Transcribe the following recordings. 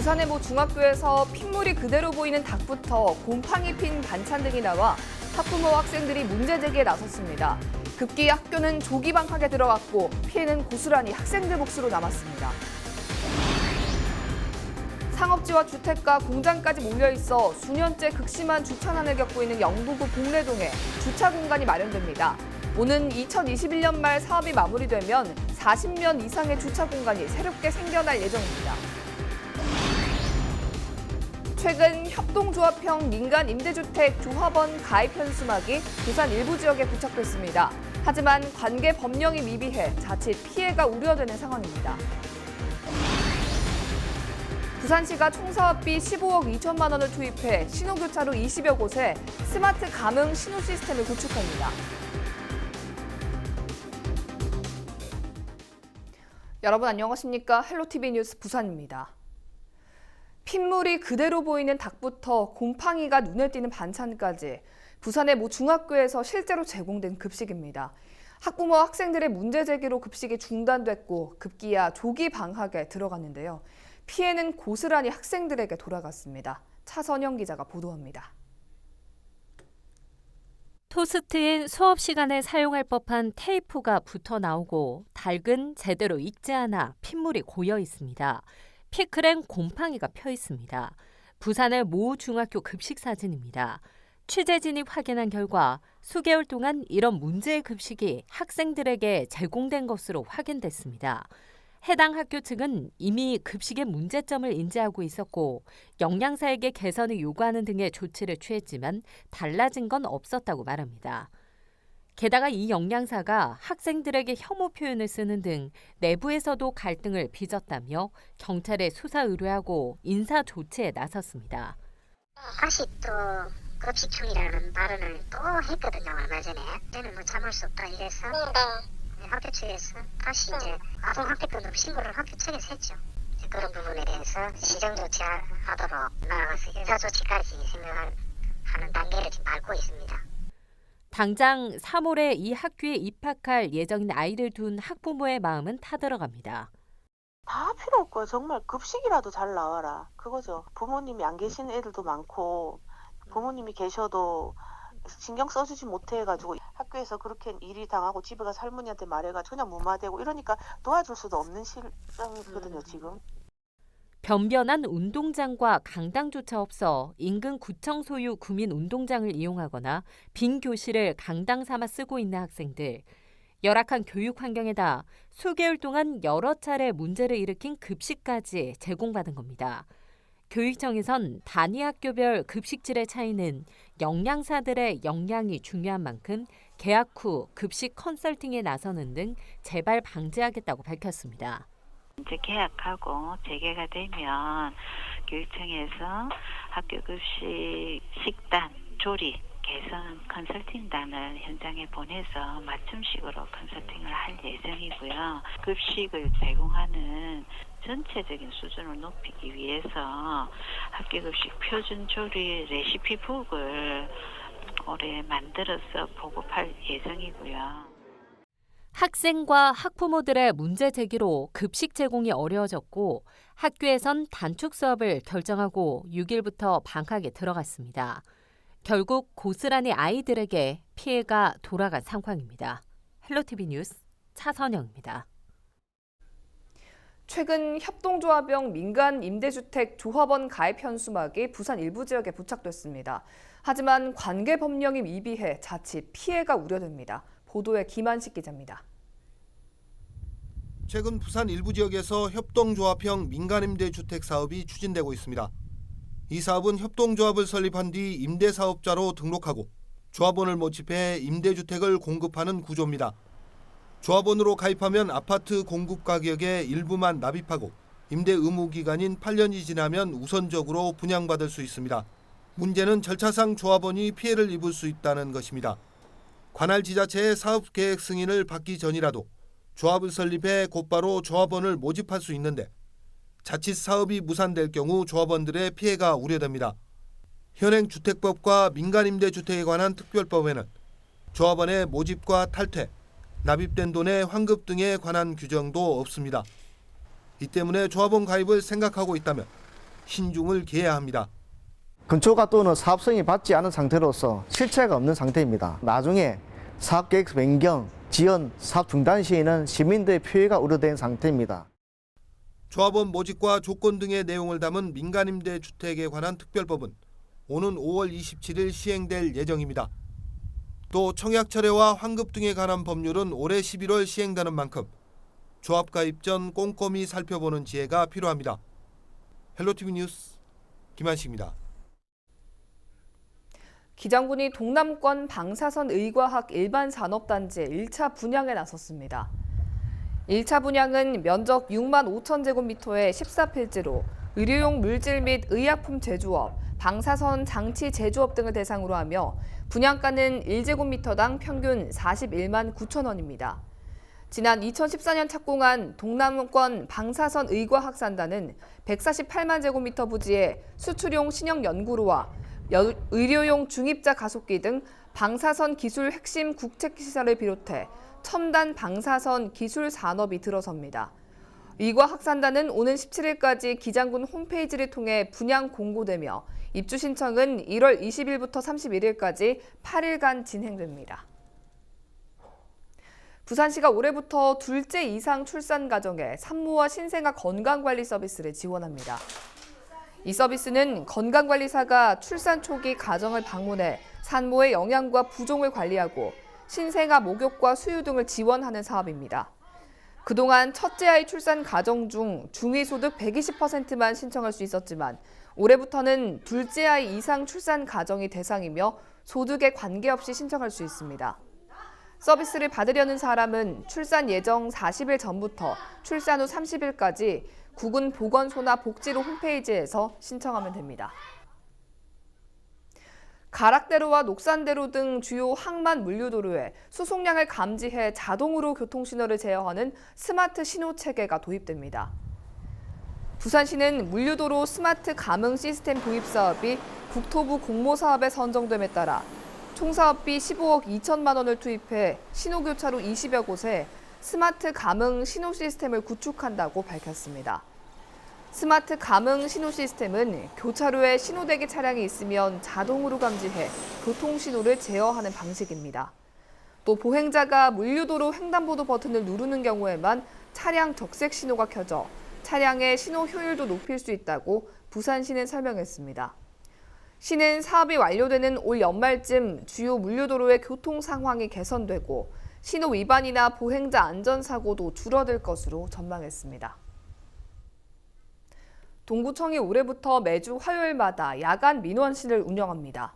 부산의 모 중학교에서 핏물이 그대로 보이는 닭부터 곰팡이 핀 반찬 등이 나와 학부모와 학생들이 문제 제기에 나섰습니다. 급기 학교는 조기 방학에 들어갔고 피해는 고스란히 학생들 몫으로 남았습니다. 상업지와 주택가, 공장까지 몰려있어 수년째 극심한 주차난을 겪고 있는 영등포 봉래동에 주차 공간이 마련됩니다. 오는 2021년 말 사업이 마무리되면 40년 이상의 주차 공간이 새롭게 생겨날 예정입니다. 최근 협동조합형 민간 임대주택 조합원 가입 현수막이 부산 일부 지역에 부착됐습니다. 하지만 관계 법령이 미비해 자칫 피해가 우려되는 상황입니다. 부산시가 총사업비 15억 2천만 원을 투입해 신호교차로 20여 곳에 스마트 감응 신호 시스템을 구축합니다. 여러분 안녕하십니까? 헬로티비 뉴스 부산입니다. 핏물이 그대로 보이는 닭부터 곰팡이가 눈에 띄는 반찬까지 부산의 모 중학교에서 실제로 제공된 급식입니다. 학부모와 학생들의 문제 제기로 급식이 중단됐고 급기야 조기 방학에 들어갔는데요. 피해는 고스란히 학생들에게 돌아갔습니다. 차선영 기자가 보도합니다. 토스트엔 수업 시간에 사용할 법한 테이프가 붙어 나오고 닭은 제대로 익지 않아 핏물이 고여 있습니다. 피클엔 곰팡이가 펴 있습니다. 부산의 모 중학교 급식 사진입니다. 취재 진입 확인한 결과 수개월 동안 이런 문제의 급식이 학생들에게 제공된 것으로 확인됐습니다. 해당 학교 측은 이미 급식의 문제점을 인지하고 있었고 영양사에게 개선을 요구하는 등의 조치를 취했지만 달라진 건 없었다고 말합니다. 게다가 이 영양사가 학생들에게 혐오 표현을 쓰는 등 내부에서도 갈등을 빚었다며 경찰에 수사 의뢰하고 인사 조치에 나섰습니다. 다시 또 급식 중이라는 발언을 또 했거든요. 얼마 전에. 저는 뭐 참을 수 없다 이래서 학교 측에서 다시 이제 아동학대권 신고를 학교 측에서 했죠. 그런 부분에 대해서 시정 조치하도록 나아가서 인사 조치까지 생각하는 단계를 지금 밟고 있습니다. 당장 3월에 이 학교에 입학할 예정인 아이를 둔 학부모의 마음은 타들어갑니다. 다 필요 없고요. 정말 급식이라도 잘 나와라. 그거죠. 부모님이 안 계시는 애들도 많고 부모님이 계셔도 신경 써주지 못해가지고 학교에서 그렇게 일이 당하고 집에 가서 할머니한테 말해가지고 그냥 무마되고 이러니까 도와줄 수도 없는 실정이거든요. 지금. 변변한 운동장과 강당조차 없어 인근 구청 소유 구민 운동장을 이용하거나 빈 교실을 강당 삼아 쓰고 있는 학생들. 열악한 교육 환경에다 수개월 동안 여러 차례 문제를 일으킨 급식까지 제공받은 겁니다. 교육청에선 단위 학교별 급식질의 차이는 영양사들의 역량이 중요한 만큼 개학 후 급식 컨설팅에 나서는 등 재발 방지하겠다고 밝혔습니다. 이제 개학하고 재개가 되면 교육청에서 학교 급식 식단, 조리, 개선 컨설팅단을 현장에 보내서 맞춤식으로 컨설팅을 할 예정이고요. 급식을 제공하는 전체적인 수준을 높이기 위해서 학교 급식 표준 조리 레시피북을 올해 만들어서 보급할 예정이고요. 학생과 학부모들의 문제 제기로 급식 제공이 어려워졌고 학교에선 단축 수업을 결정하고 6일부터 방학에 들어갔습니다. 결국 고스란히 아이들에게 피해가 돌아간 상황입니다. 헬로티비 뉴스 차선영입니다. 최근 협동조합형 민간 임대주택 조합원 가입 현수막이 부산 일부 지역에 부착됐습니다. 하지만 관계 법령이 미비해 자칫 피해가 우려됩니다. 보도에 김한식 기자입니다. 최근 부산 일부 지역에서 협동조합형 민간임대주택 사업이 추진되고 있습니다. 이 사업은 협동조합을 설립한 뒤 임대사업자로 등록하고 조합원을 모집해 임대주택을 공급하는 구조입니다. 조합원으로 가입하면 아파트 공급 가격의 일부만 납입하고 임대 의무 기간인 8년이 지나면 우선적으로 분양받을 수 있습니다. 문제는 절차상 조합원이 피해를 입을 수 있다는 것입니다. 관할 지자체의 사업 계획 승인을 받기 전이라도 조합을 설립해 곧바로 조합원을 모집할 수 있는데 자칫 사업이 무산될 경우 조합원들의 피해가 우려됩니다. 현행 주택법과 민간임대주택에 관한 특별법에는 조합원의 모집과 탈퇴, 납입된 돈의 환급 등에 관한 규정도 없습니다. 이 때문에 조합원 가입을 생각하고 있다면 신중을 기해야 합니다. 건축가 또는 사업성이 받지 않은 상태로서 실체가 없는 상태입니다. 나중에 사업계획 변경, 지연, 사업 중단 시에는 시민들의 피해가 우려된 상태입니다. 조합원 모집과 조건 등의 내용을 담은 민간임대주택에 관한 특별법은 오는 5월 27일 시행될 예정입니다. 또 청약철회와 환급 등에 관한 법률은 올해 11월 시행되는 만큼 조합 가입 전 꼼꼼히 살펴보는 지혜가 필요합니다. 헬로티비 뉴스 김한식입니다. 기장군이 동남권 방사선 의과학 일반산업단지 1차 분양에 나섰습니다. 1차 분양은 면적 6만 5천 제곱미터의 14필지로 의료용 물질 및 의약품 제조업, 방사선 장치 제조업 등을 대상으로 하며 분양가는 1제곱미터당 평균 41만 9천 원입니다. 지난 2014년 착공한 동남권 방사선 의과학산단은 148만 제곱미터 부지에 수출용 신형 연구로와 의료용 중입자 가속기 등 방사선 기술 핵심 국책시설을 비롯해 첨단 방사선 기술 산업이 들어섭니다. 의과학산단은 오는 17일까지 기장군 홈페이지를 통해 분양 공고되며 입주 신청은 1월 20일부터 31일까지 8일간 진행됩니다. 부산시가 올해부터 둘째 이상 출산 가정에 산모와 신생아 건강관리 서비스를 지원합니다. 이 서비스는 건강관리사가 출산 초기 가정을 방문해 산모의 영양과 부종을 관리하고 신생아 목욕과 수유 등을 지원하는 사업입니다. 그동안 첫째 아이 출산 가정 중 중위소득 120%만 신청할 수 있었지만 올해부터는 둘째 아이 이상 출산 가정이 대상이며 소득에 관계없이 신청할 수 있습니다. 서비스를 받으려는 사람은 출산 예정 40일 전부터 출산 후 30일까지 구군 보건소나 복지로 홈페이지에서 신청하면 됩니다. 가락대로와 녹산대로 등 주요 항만 물류도로에 수송량을 감지해 자동으로 교통신호를 제어하는 스마트 신호 체계가 도입됩니다. 부산시는 물류도로 스마트 감응 시스템 도입 사업이 국토부 공모사업에 선정됨에 따라 총 사업비 15억 2천만 원을 투입해 신호교차로 20여 곳에 스마트 감응 신호 시스템을 구축한다고 밝혔습니다. 스마트 감응 신호 시스템은 교차로에 신호대기 차량이 있으면 자동으로 감지해 교통신호를 제어하는 방식입니다. 또 보행자가 물류도로 횡단보도 버튼을 누르는 경우에만 차량 적색 신호가 켜져 차량의 신호 효율도 높일 수 있다고 부산시는 설명했습니다. 시는 사업이 완료되는 올 연말쯤 주요 물류도로의 교통 상황이 개선되고 신호 위반이나 보행자 안전사고도 줄어들 것으로 전망했습니다. 동구청이 올해부터 매주 화요일마다 야간 민원실을 운영합니다.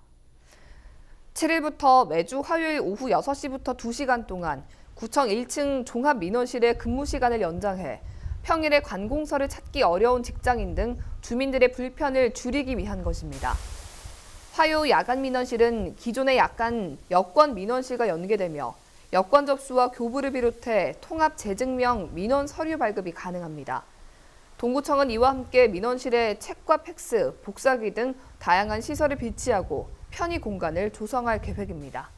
7일부터 매주 화요일 오후 6시부터 2시간 동안 구청 1층 종합민원실의 근무 시간을 연장해 평일에 관공서를 찾기 어려운 직장인 등 주민들의 불편을 줄이기 위한 것입니다. 화요 야간 민원실은 기존의 여권 민원실과 연계되며 여권 접수와 교부를 비롯해 통합 재증명 민원 서류 발급이 가능합니다. 동구청은 이와 함께 민원실에 책과 팩스, 복사기 등 다양한 시설을 비치하고 편의 공간을 조성할 계획입니다.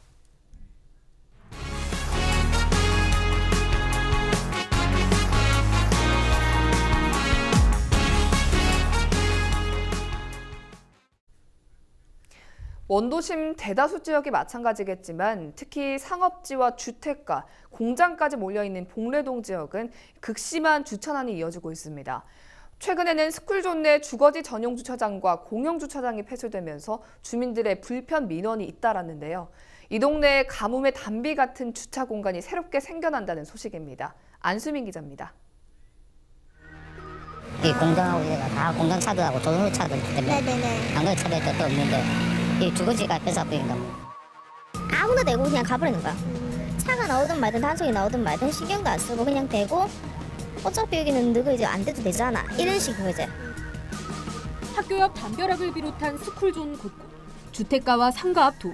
원도심 대다수 지역이 마찬가지겠지만 특히 상업지와 주택가, 공장까지 몰려있는 봉래동 지역은 극심한 주차난이 이어지고 있습니다. 최근에는 스쿨존 내 주거지 전용 주차장과 공용 주차장이 폐쇄되면서 주민들의 불편 민원이 잇따랐는데요. 이 동네에 가뭄의 단비 같은 주차 공간이 새롭게 생겨난다는 소식입니다. 안수민 기자입니다. 이 공장하고 이래가 다 공장 차들하고 조선소 차들 때문에 관광 차들 것도 없는데 이 주거지가 뺏어버린가 뭐. 아무나 대고 그냥 가버리는 거야. 차가 나오든 말든 단속이 나오든 말든 신경도 안 쓰고 그냥 대고 어차피 여기는 너가 이제 안 돼도 되잖아. 이런 식으로 이제. 학교 옆 담벼락을 비롯한 스쿨존 곳곳, 주택가와 상가 앞 도로,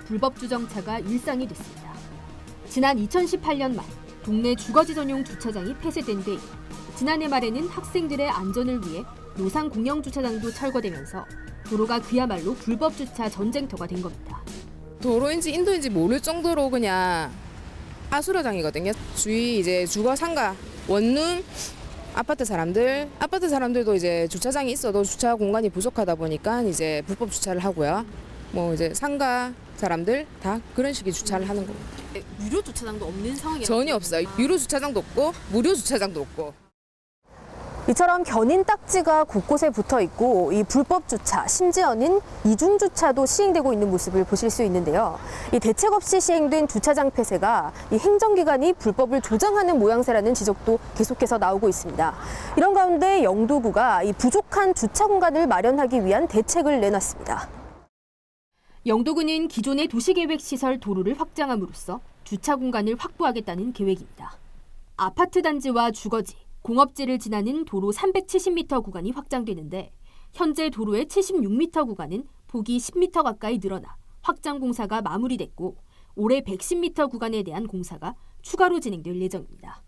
불법 주정차가 일상이 됐습니다. 지난 2018년 말 동네 주거지 전용 주차장이 폐쇄된 뒤 지난해 말에는 학생들의 안전을 위해 노상 공영 주차장도 철거되면서 도로가 그야말로 불법 주차 전쟁터가 된 겁니다. 도로인지 인도인지 모를 정도로 그냥 하수로장이거든요. 주위 이제 주거 상가, 원룸, 아파트 사람들도 이제 주차장이 있어도 주차 공간이 부족하다 보니까 이제 불법 주차를 하고요. 뭐 이제 상가 사람들 다 그런 식의 주차를 하는 거예요. 유료 주차장도 없는 상황이라고 전혀 없어요. 유료 주차장도 없고 무료 주차장도 없고. 이처럼 견인 딱지가 곳곳에 붙어 있고 이 불법 주차, 심지어는 이중 주차도 시행되고 있는 모습을 보실 수 있는데요. 이 대책 없이 시행된 주차장 폐쇄가 이 행정기관이 불법을 조장하는 모양새라는 지적도 계속해서 나오고 있습니다. 이런 가운데 영도구가 이 부족한 주차 공간을 마련하기 위한 대책을 내놨습니다. 영도구는 기존의 도시계획시설 도로를 확장함으로써 주차 공간을 확보하겠다는 계획입니다. 아파트 단지와 주거지, 공업지를 지나는 도로 370m 구간이 확장되는데 현재 도로의 76m 구간은 폭이 10m 가까이 늘어나 확장 공사가 마무리됐고 올해 110m 구간에 대한 공사가 추가로 진행될 예정입니다.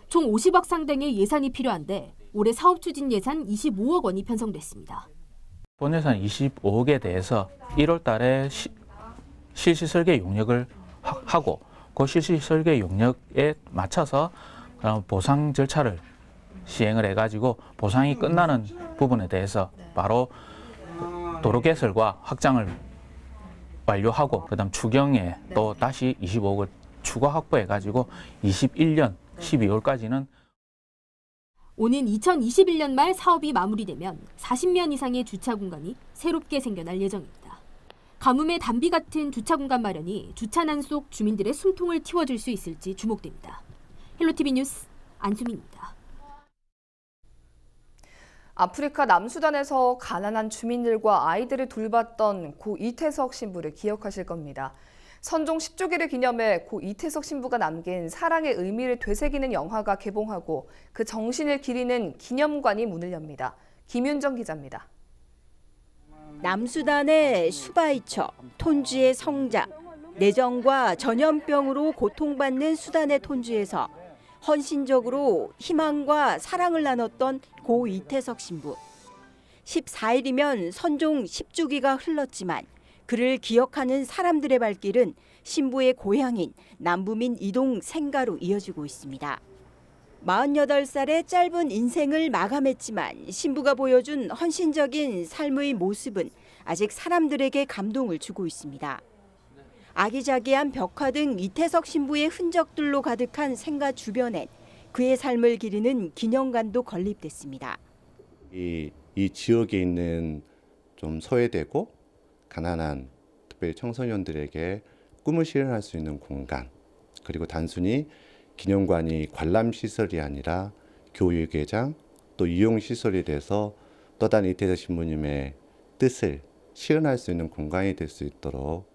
총 50억 상당의 예산이 필요한데 올해 사업 추진 예산 25억 원이 편성됐습니다. 본 예산 25억에 대해서 1월 달에 실시 설계 용역을 하고 그 실시 설계 용역에 맞춰서 보상 절차를 시행을 해가지고 보상이 끝나는 부분에 대해서 바로 도로 개설과 확장을 완료하고 그다음 추경에 또 다시 25억을 추가 확보해가지고 21년 12월까지는 오는 2021년 말 사업이 마무리되면 40면 이상의 주차 공간이 새롭게 생겨날 예정입니다. 가뭄의 단비 같은 주차 공간 마련이 주차난 속 주민들의 숨통을 틔워줄 수 있을지 주목됩니다. 헬로티비 뉴스 안수민입니다. 아프리카 남수단에서 가난한 주민들과 아이들을 돌봤던 고 이태석 신부를 기억하실 겁니다. 선종 10주기를 기념해 고 이태석 신부가 남긴 사랑의 의미를 되새기는 영화가 개봉하고 그 정신을 기리는 기념관이 문을 엽니다. 김윤정 기자입니다. 남수단의 슈바이처, 톤주의 성장, 내정과 전염병으로 고통받는 수단의 톤주에서 헌신적으로 희망과 사랑을 나눴던 고 이태석 신부. 14일이면 선종 10주기가 흘렀지만 그를 기억하는 사람들의 발길은 신부의 고향인 남부민 이동 생가로 이어지고 있습니다. 48살의 짧은 인생을 마감했지만 신부가 보여준 헌신적인 삶의 모습은 아직 사람들에게 감동을 주고 있습니다. 아기자기한 벽화 등 이태석 신부의 흔적들로 가득한 생가 주변엔 그의 삶을 기리는 기념관도 건립됐습니다. 이 지역에 있는 좀 소외되고 가난한 특별히 청소년들에게 꿈을 실현할 수 있는 공간, 그리고 단순히 기념관이 관람시설이 아니라 교육회장 또 이용시설이 돼서 또 다른 이태석 신부님의 뜻을 실현할 수 있는 공간이 될 수 있도록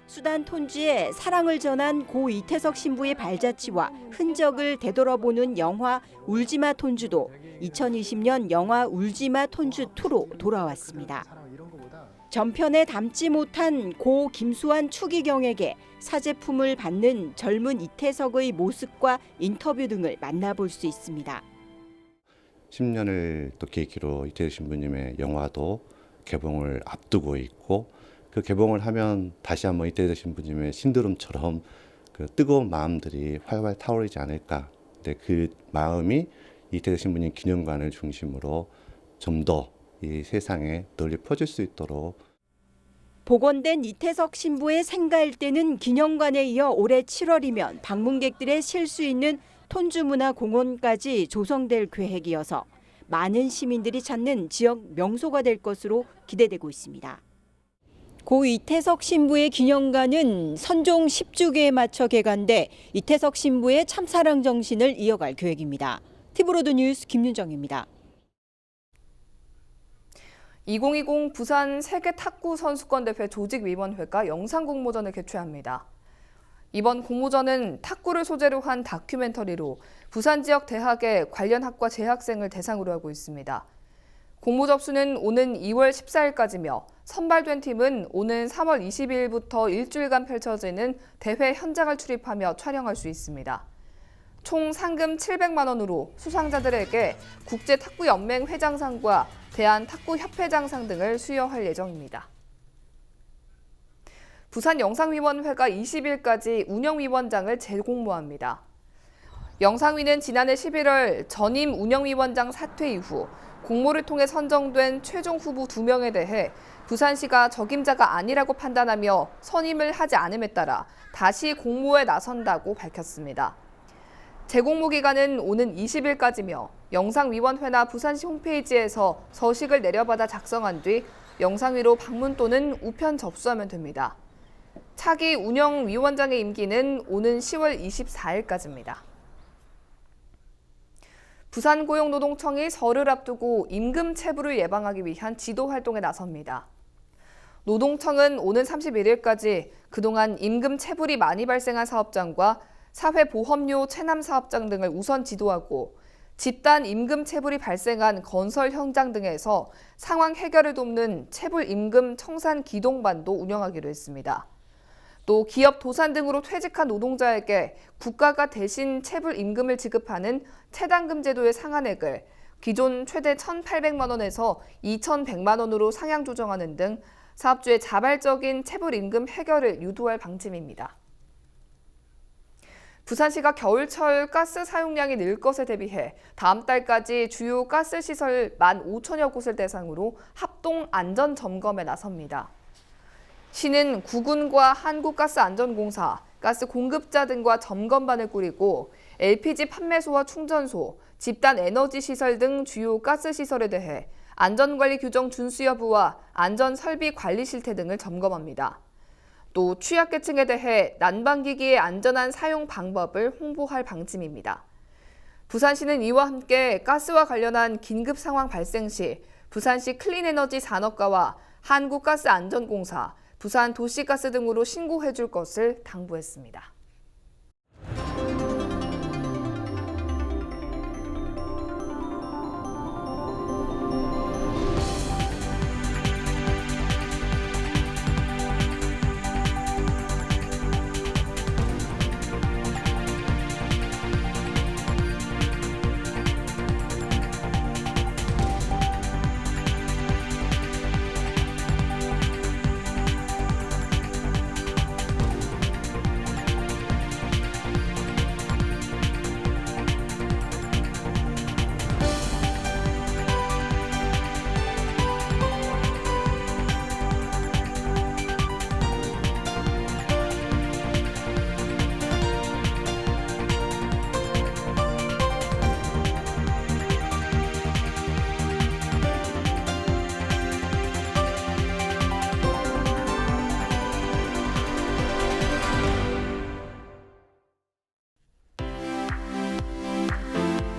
수단 톤주에 사랑을 전한 고 이태석 신부의 발자취와 흔적을 되돌아보는 영화 울지마 톤주도 2020년 영화 울지마 톤주 2로 돌아왔습니다. 전편에 담지 못한 고 김수환 추기경에게 사제품을 받는 젊은 이태석의 모습과 인터뷰 등을 만나볼 수 있습니다. 10년을 또 계기로 이태석 신부님의 영화도 개봉을 앞두고 있고 그 개봉을 하면 다시 한번 이태석 신부님의 신드롬처럼 그 뜨거운 마음들이 활활 타오르지 않을까. 근데 그 마음이 이태석 신부님 기념관을 중심으로 좀 더 이 세상에 널리 퍼질 수 있도록. 복원된 이태석 신부의 생가일대는 기념관에 이어 올해 7월이면 방문객들의 쉴 수 있는 톤주문화공원까지 조성될 계획이어서 많은 시민들이 찾는 지역 명소가 될 것으로 기대되고 있습니다. 고 이태석 신부의 기념관은 선종 10주기에 맞춰 개관돼 이태석 신부의 참사랑 정신을 이어갈 계획입니다. 티브로드 뉴스 김윤정입니다. 2020 부산 세계 탁구 선수권 대회 조직위원회가 영상 공모전을 개최합니다. 이번 공모전은 탁구를 소재로 한 다큐멘터리로 부산 지역 대학의 관련 학과 재학생을 대상으로 하고 있습니다. 공모 접수는 오는 2월 14일까지며 선발된 팀은 오는 3월 20일부터 일주일간 펼쳐지는 대회 현장을 출입하며 촬영할 수 있습니다. 총 상금 700만 원으로 수상자들에게 국제탁구연맹 회장상과 대한탁구협회장상 등을 수여할 예정입니다. 부산영상위원회가 20일까지 운영위원장을 재공모합니다. 영상위는 지난해 11월 전임 운영위원장 사퇴 이후 공모를 통해 선정된 최종 후보 2명에 대해 부산시가 적임자가 아니라고 판단하며 선임을 하지 않음에 따라 다시 공모에 나선다고 밝혔습니다. 재공모 기간은 오는 20일까지며 영상위원회나 부산시 홈페이지에서 서식을 내려받아 작성한 뒤 영상위로 방문 또는 우편 접수하면 됩니다. 차기 운영위원장의 임기는 오는 10월 24일까지입니다. 부산고용노동청이 설을 앞두고 임금 체불을 예방하기 위한 지도 활동에 나섭니다. 노동청은 오는 31일까지 그동안 임금 체불이 많이 발생한 사업장과 사회보험료 체남 사업장 등을 우선 지도하고 집단 임금 체불이 발생한 건설 현장 등에서 상황 해결을 돕는 체불 임금 청산 기동반도 운영하기로 했습니다. 또 기업 도산 등으로 퇴직한 노동자에게 국가가 대신 체불 임금을 지급하는 체당금 제도의 상한액을 기존 최대 1,800만 원에서 2,100만 원으로 상향 조정하는 등 사업주의 자발적인 체불 임금 해결을 유도할 방침입니다. 부산시가 겨울철 가스 사용량이 늘 것에 대비해 다음 달까지 주요 가스 시설 15,000여 곳을 대상으로 합동 안전 점검에 나섭니다. 시는 구군과 한국가스안전공사, 가스 공급자 등과 점검반을 꾸리고 LPG 판매소와 충전소, 집단 에너지 시설 등 주요 가스 시설에 대해 안전관리 규정 준수 여부와 안전설비 관리 실태 등을 점검합니다. 또 취약계층에 대해 난방기기의 안전한 사용 방법을 홍보할 방침입니다. 부산시는 이와 함께 가스와 관련한 긴급 상황 발생 시 부산시 클린에너지 산업과와 한국가스안전공사, 부산도시가스 등으로 신고해 줄 것을 당부했습니다.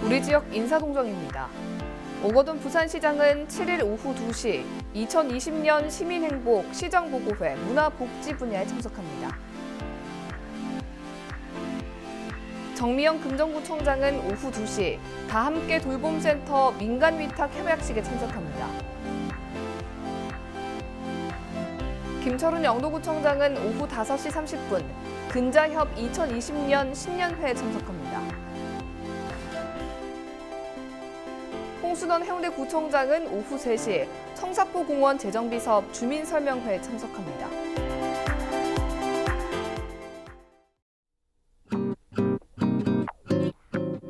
우리 지역 인사동정입니다. 오거돈 부산시장은 7일 오후 2시 2020년 시민행복 시정보고회 문화복지 분야에 참석합니다. 정미영 금정구청장은 오후 2시 다함께 돌봄센터 민간위탁 협약식에 참석합니다. 김철훈 영도구청장은 오후 5시 30분 근자협 2020년 신년회에 참석합니다. 홍순원 해운대구청장은 오후 3시 청사포공원 재정비 사업 주민설명회에 참석합니다.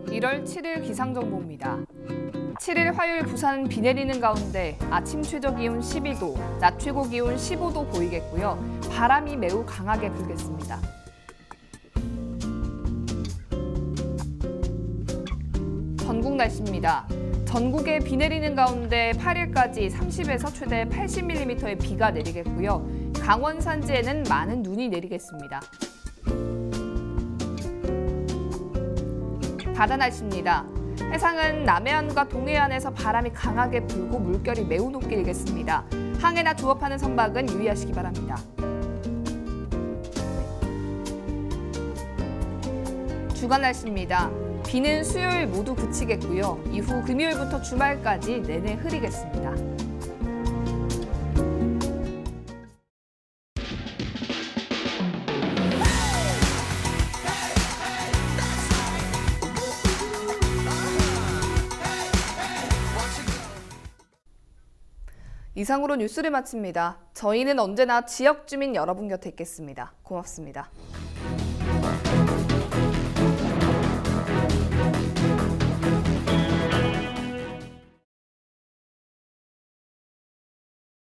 (1월 7일) 기상정보입니다. 7일 화요일 부산은 비 내리는 가운데 아침 최저 기온 12도, 낮 최고 기온 15도 보이겠고요. 바람이 매우 강하게 불겠습니다. 전국 날씨입니다. 전국에 비 내리는 가운데 8일까지 30에서 최대 80mm의 비가 내리겠고요. 강원 산지에는 많은 눈이 내리겠습니다. 바다 날씨입니다. 해상은 남해안과 동해안에서 바람이 강하게 불고 물결이 매우 높게 일겠습니다. 항해나 조업하는 선박은 유의하시기 바랍니다. 주간 날씨입니다. 비는 수요일 모두 그치겠고요. 이후 금요일부터 주말까지 내내 흐리겠습니다. 이상으로 뉴스를 마칩니다. 저희는 언제나 지역 주민 여러분 곁에 있겠습니다. 고맙습니다.